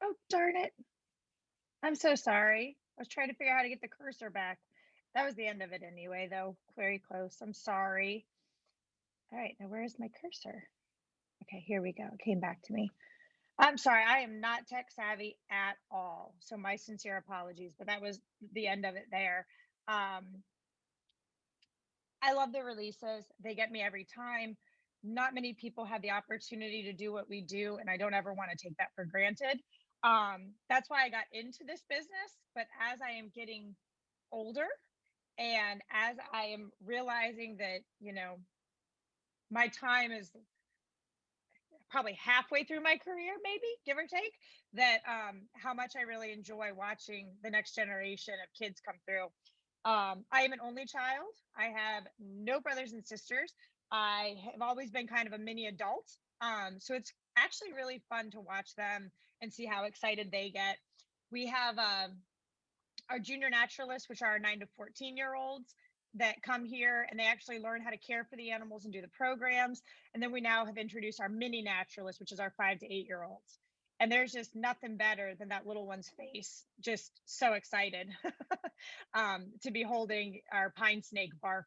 Oh, darn it. I'm so sorry. I was trying to figure out how to get the cursor back. That was the end of it anyway, though. Very close. I'm sorry. All right, now where's my cursor? Okay, here we go. It came back to me. I'm sorry, I am not tech savvy at all. So my sincere apologies, but that was the end of it there. I love the releases. They get me every time. Not many people have the opportunity to do what we do, and I don't ever want to take that for granted. That's why I got into this business. But as I am getting older and as I am realizing that, my time is probably halfway through my career, maybe give or take, that how much I really enjoy watching the next generation of kids come through. I am an only child. I have no brothers and sisters. I have always been kind of a mini adult. So it's actually really fun to watch them and see how excited they get. We have our junior naturalists, which are our 9 to 14-year-olds that come here and they actually learn how to care for the animals and do the programs. And then we now have introduced our mini naturalists, which is our 5 to 8-year-olds. And there's just nothing better than that little one's face, just so excited to be holding our pine snake bark.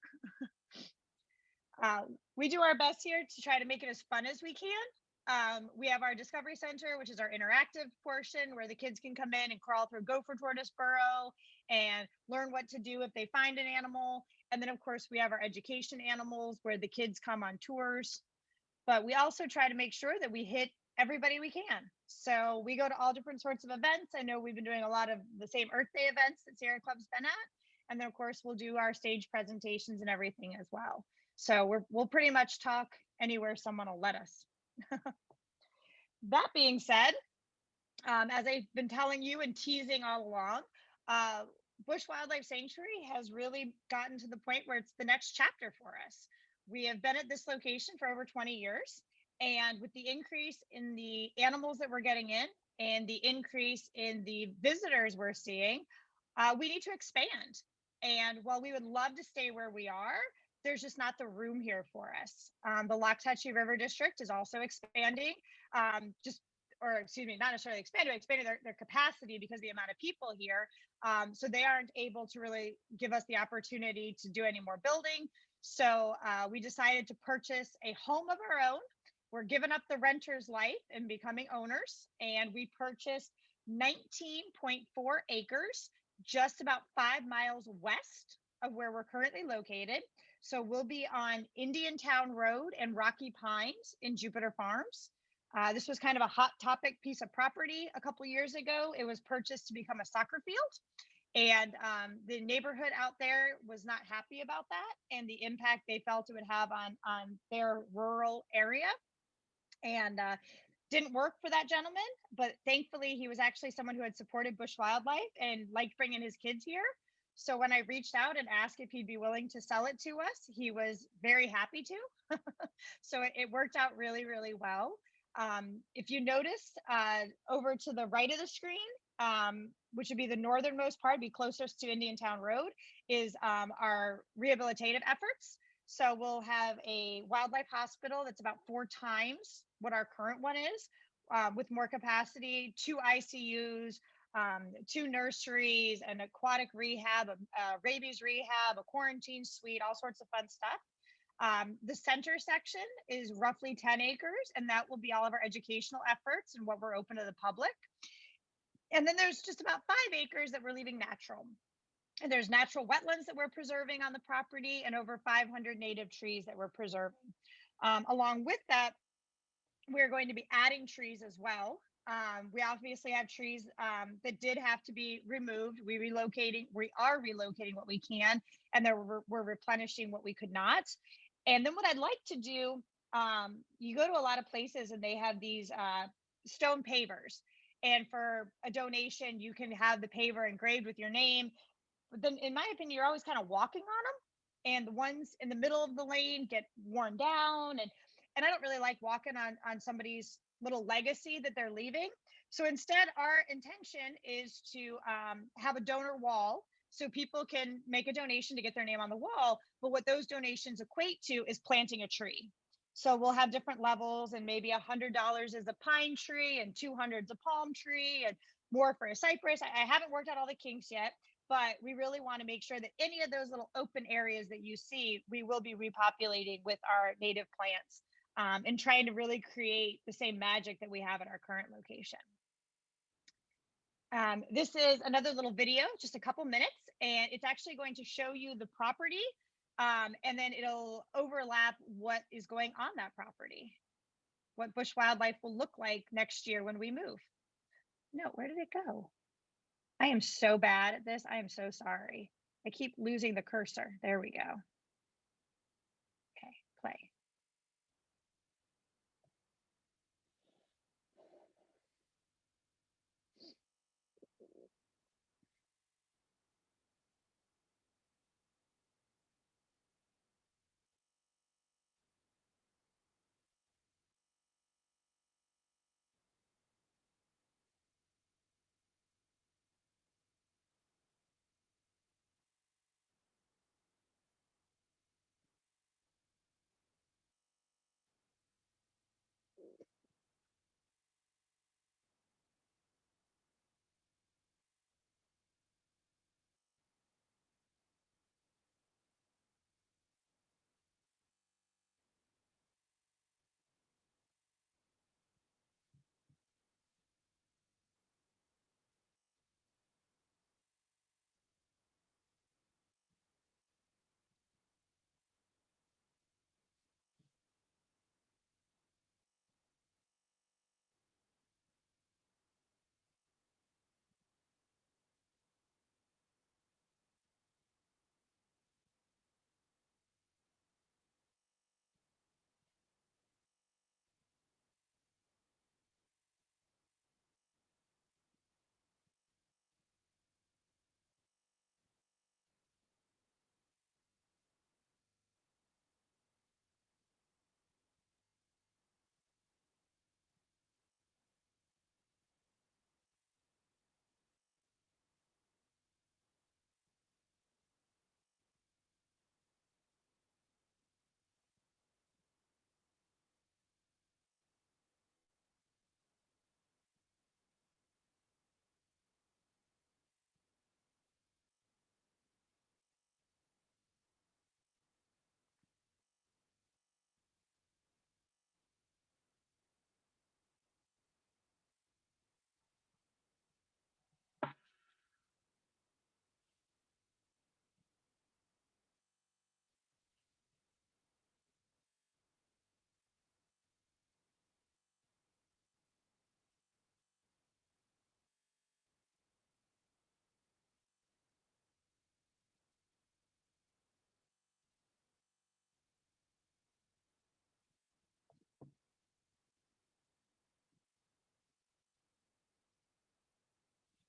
We do our best here to try to make it as fun as we can. We have our Discovery Center, which is our interactive portion where the kids can come in and crawl through gopher tortoise burrow and learn what to do if they find an animal. And then, of course, we have our education animals where the kids come on tours. But we also try to make sure that we hit everybody we can. So we go to all different sorts of events. I know we've been doing a lot of the same Earth Day events that Sierra Club's been at. And then, of course, we'll do our stage presentations and everything as well. So we'll pretty much talk anywhere someone will let us. That being said, as I've been telling you and teasing all along, Busch Wildlife Sanctuary has really gotten to the point where it's the next chapter for us. We have been at this location for over 20 years. And with the increase in the animals that we're getting in and the increase in the visitors we're seeing, we need to expand. And while we would love to stay where we are, there's just not the room here for us. The Loxahatchee River District is also expanding, not necessarily expanding their capacity because of the amount of people here. So they aren't able to really give us the opportunity to do any more building. So we decided to purchase a home of our own. We're giving up the renter's life and becoming owners. And we purchased 19.4 acres, just about 5 miles west of where we're currently located. So we'll be on Indiantown Road and Rocky Pines in Jupiter Farms. This was kind of a hot topic piece of property a couple years ago. It was purchased to become a soccer field. And the neighborhood out there was not happy about that and the impact they felt it would have on their rural area. And didn't work for that gentleman, but thankfully he was actually someone who had supported Busch Wildlife and liked bringing his kids here. So when I reached out and asked if he'd be willing to sell it to us, he was very happy to. So it worked out really, really well. If you notice over to the right of the screen, which would be the northernmost part, be closest to Indiantown Road, is our rehabilitative efforts. So we'll have a wildlife hospital that's about 4 times what our current one is, with more capacity, 2 ICUs, 2 nurseries, an aquatic rehab, a rabies rehab, a quarantine suite, all sorts of fun stuff. The center section is roughly 10 acres, and that will be all of our educational efforts and what we're open to the public. And then there's just about 5 acres that we're leaving natural. And there's natural wetlands that we're preserving on the property and over 500 native trees that we're preserving. Along with that, we're going to be adding trees as well. We obviously have trees that did have to be removed. We are relocating what we can, and then we're replenishing what we could not. And then what I'd like to do, you go to a lot of places and they have these stone pavers. And for a donation, you can have the paver engraved with your name. But then in my opinion, you're always kind of walking on them. And the ones in the middle of the lane get worn down. And I don't really like walking on somebody's little legacy that they're leaving. So instead, our intention is to have a donor wall so people can make a donation to get their name on the wall. But what those donations equate to is planting a tree. So we'll have different levels, and maybe $100 is a pine tree and 200 is a palm tree and more for a cypress. I haven't worked out all the kinks yet, but we really want to make sure that any of those little open areas that you see, we will be repopulating with our native plants, and trying to really create the same magic that we have at our current location. This is another little video, just a couple minutes, and it's actually going to show you the property, and then it'll overlap what is going on that property, what Busch Wildlife will look like next year when we move. No, where did it go? I am so bad at this. I am so sorry. I keep losing the cursor. There we go. Okay, play.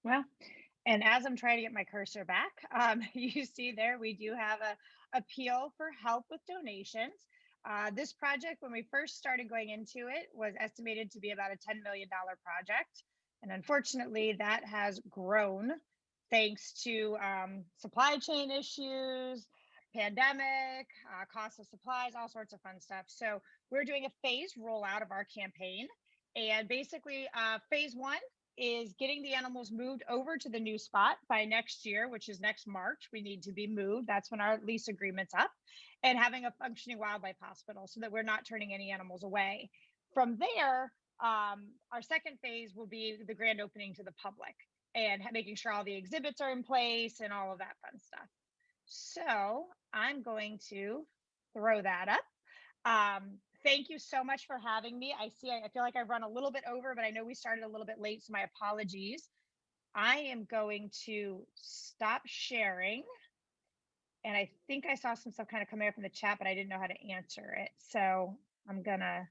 Well, and as I'm trying to get my cursor back, you see there, we do have a appeal for help with donations. This project, when we first started going into it, was estimated to be about a $10 million project. And unfortunately, that has grown thanks to supply chain issues, pandemic, cost of supplies, all sorts of fun stuff. So we're doing a phased rollout of our campaign. And basically, phase one is getting the animals moved over to the new spot by next year, which is next March. We need to be moved. That's when our lease agreement's up, and having a functioning wildlife hospital so that we're not turning any animals away. From there, our second phase will be the grand opening to the public and making sure all the exhibits are in place and all of that fun stuff. So I'm going to throw that up. Thank you so much for having me. I feel like I've run a little bit over, but I know we started a little bit late, so my apologies. I am going to stop sharing. And I think I saw some stuff kind of coming up in the chat, but I didn't know how to answer it. So I'm gonna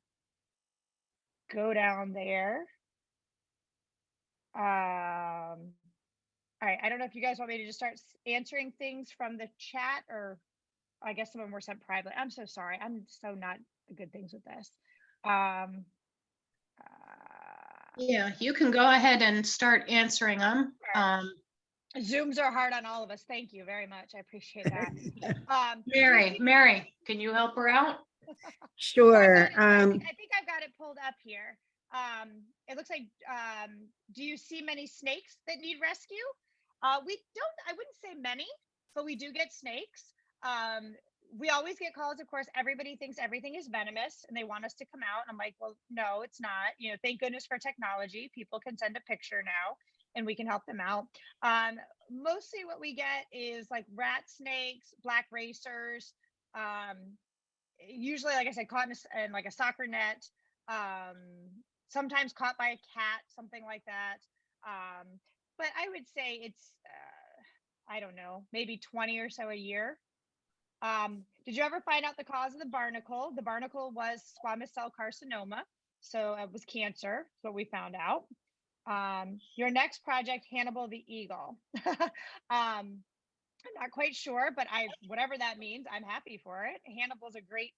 go down there. All right, I don't know if you guys want me to just start answering things from the chat, or I guess some of them were sent privately. I'm so sorry. I'm so not good things with this. Yeah, you can go ahead and start answering them. Zooms are hard on all of us. Thank you very much. I appreciate that. Mary, can you help her out? Sure. I think I've got it pulled up here. It looks like, do you see many snakes that need rescue? We don't, I wouldn't say many, but we do get snakes. We always get calls, of course, everybody thinks everything is venomous and they want us to come out. And I'm like, well, no, it's not. You know, thank goodness for technology. People can send a picture now and we can help them out. Mostly what we get is like rat snakes, black racers, usually, like I said, caught in like a soccer net, sometimes caught by a cat, something like that. But I would say it's, I don't know, maybe 20 or so a year. Did you ever find out the cause of the barnacle? The barnacle was squamous cell carcinoma. So it was cancer, is what we found out. Your next project, Hannibal the Eagle. I'm not quite sure, but whatever that means, I'm happy for it. Hannibal's a great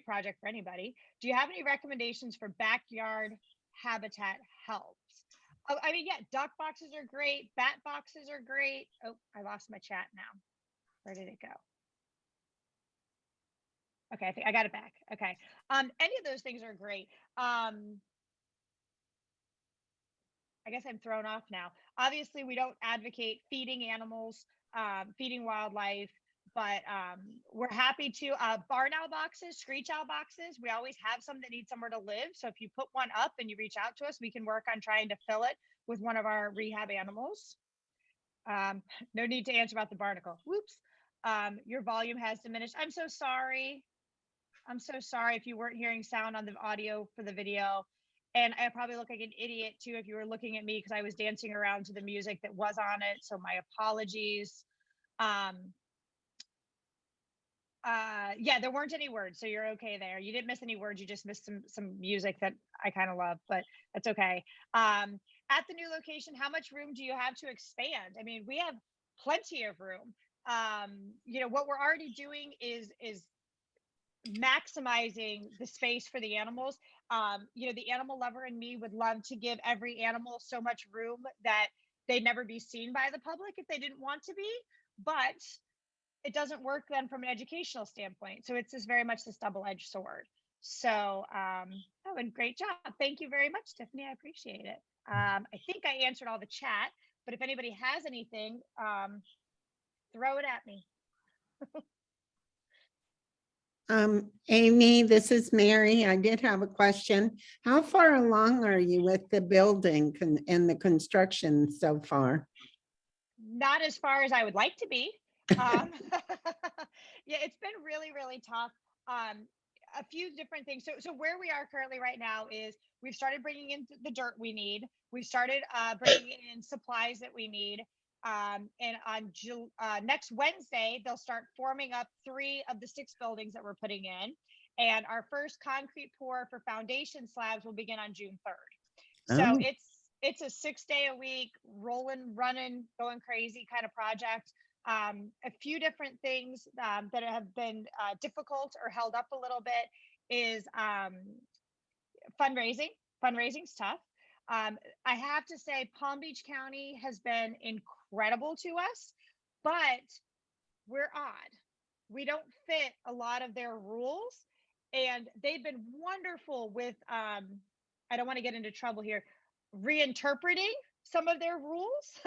project for anybody. Do you have any recommendations for backyard habitat helps? Oh, I mean, yeah, duck boxes are great. Bat boxes are great. Oh, I lost my chat now. Where did it go? Okay, I think I got it back. Okay. Any of those things are great. I guess I'm thrown off now. Obviously, we don't advocate feeding animals, feeding wildlife, but we're happy to. Barn owl boxes, screech owl boxes, we always have some that need somewhere to live. So if you put one up and you reach out to us, we can work on trying to fill it with one of our rehab animals. No need to answer about the barnacle. Whoops. Your volume has diminished. I'm so sorry. I'm so sorry if you weren't hearing sound on the audio for the video. And I probably look like an idiot too if you were looking at me because I was dancing around to the music that was on it. So my apologies. Yeah, there weren't any words, so you're okay there. You didn't miss any words. You just missed some music that I kind of love, but that's okay. At the new location, how much room do you have to expand? I mean, we have plenty of room. You know, what we're already doing is maximizing the space for the animals. You know, the animal lover in me would love to give every animal so much room that they'd never be seen by the public if they didn't want to be, but it doesn't work then from an educational standpoint. So it's just very much this double-edged sword. So oh, and great job. Thank you very much, Tiffany. I appreciate it. I think I answered all the chat, but if anybody has anything, throw it at me. Amy, this is Mary. I did have a question. How far along are you with the building and the construction so far? Not as far as I would like to be. Yeah, it's been really, really tough. A few different things. So where we are currently right now is we've started bringing in the dirt we need. We've started bringing in supplies that we need. And on next Wednesday, they'll start forming up 3 of the 6 buildings that we're putting in. And our first concrete pour for foundation slabs will begin on June 3rd. So it's a 6-day-a-week, rolling, running, going crazy kind of project. A few different things that have been difficult or held up a little bit is fundraising. Fundraising's tough. I have to say Palm Beach County has been incredible to us, but we're odd. We don't fit a lot of their rules, and they've been wonderful with, I don't want to get into trouble here, reinterpreting some of their rules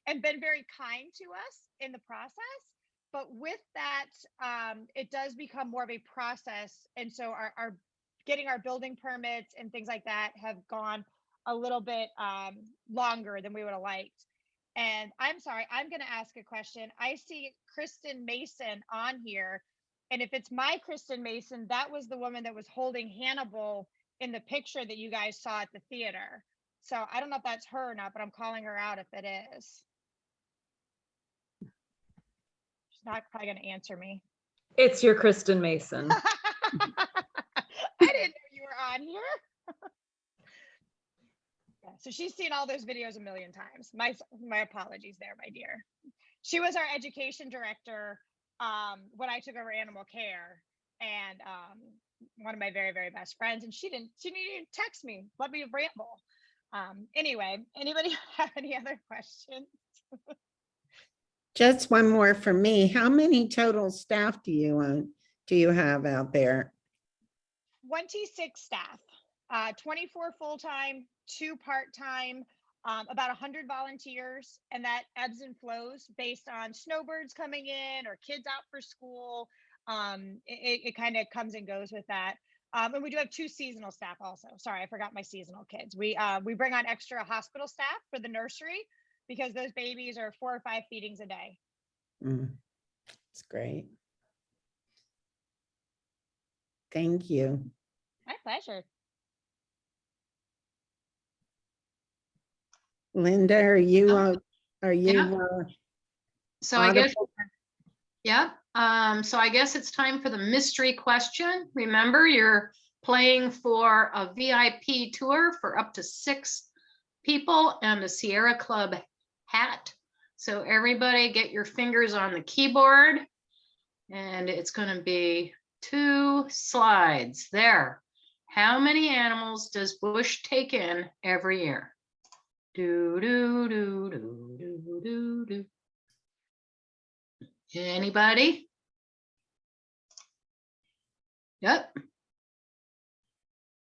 and been very kind to us in the process. But with that, it does become more of a process. And so our getting our building permits and things like that have gone a little bit longer than we would have liked. And I'm sorry, I'm going to ask a question. I see Kristen Mason on here. And if it's my Kristen Mason, that was the woman that was holding Hannibal in the picture that you guys saw at the theater. So I don't know if that's her or not, but I'm calling her out if it is. She's not probably going to answer me. It's your Kristen Mason. I didn't know you were on here. Yeah, so she's seen all those videos a million times. My apologies there, my dear. She was our education director when I took over animal care, and one of my very, very best friends. And she didn't even text me, let me ramble. Anyway, anybody have any other questions? Just one more for me. How many total staff do you own? do you have out there? 26 staff, 24 full-time, 2 part-time, about 100 volunteers, and that ebbs and flows based on snowbirds coming in or kids out for school. It kind of comes and goes with that. And we do have 2 seasonal staff also. Sorry, I forgot my seasonal kids. We bring on extra hospital staff for the nursery because those babies are 4 or 5 feedings a day. It's great. Thank you. My pleasure. Linda, are you, Yeah. So I guess, audible? yeah, so I guess it's time for the mystery question. Remember, you're playing for a VIP tour for up to 6 people and a Sierra Club hat. So everybody get your fingers on the keyboard, and it's going to be 2 slides there. How many animals does Busch take in every year? Do, do, do, do, do, do, do. Anybody? Yep.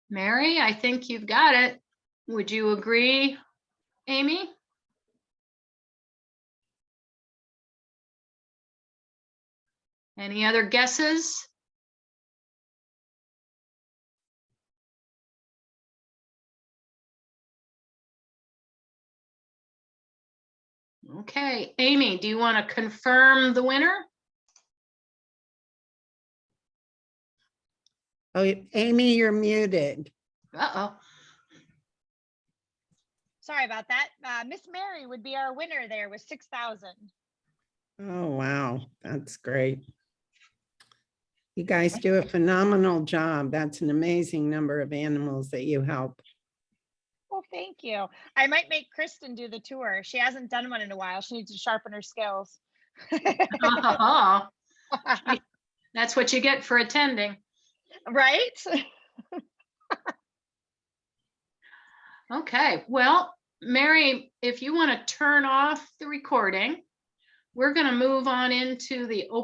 Mary, I think you've got it. Would you agree, Amy? Any other guesses? Okay, Amy, do you want to confirm the winner? Oh, Amy, you're muted. Uh-oh. Sorry about that. Miss Mary would be our winner there with 6,000. Oh, wow. That's great. You guys do a phenomenal job. That's an amazing number of animals that you help. Well, thank you. I might make Kristen do the tour. She hasn't done one in a while. She needs to sharpen her skills. Oh, that's what you get for attending. Right? Okay, well, Mary, if you want to turn off the recording, we're going to move on into the open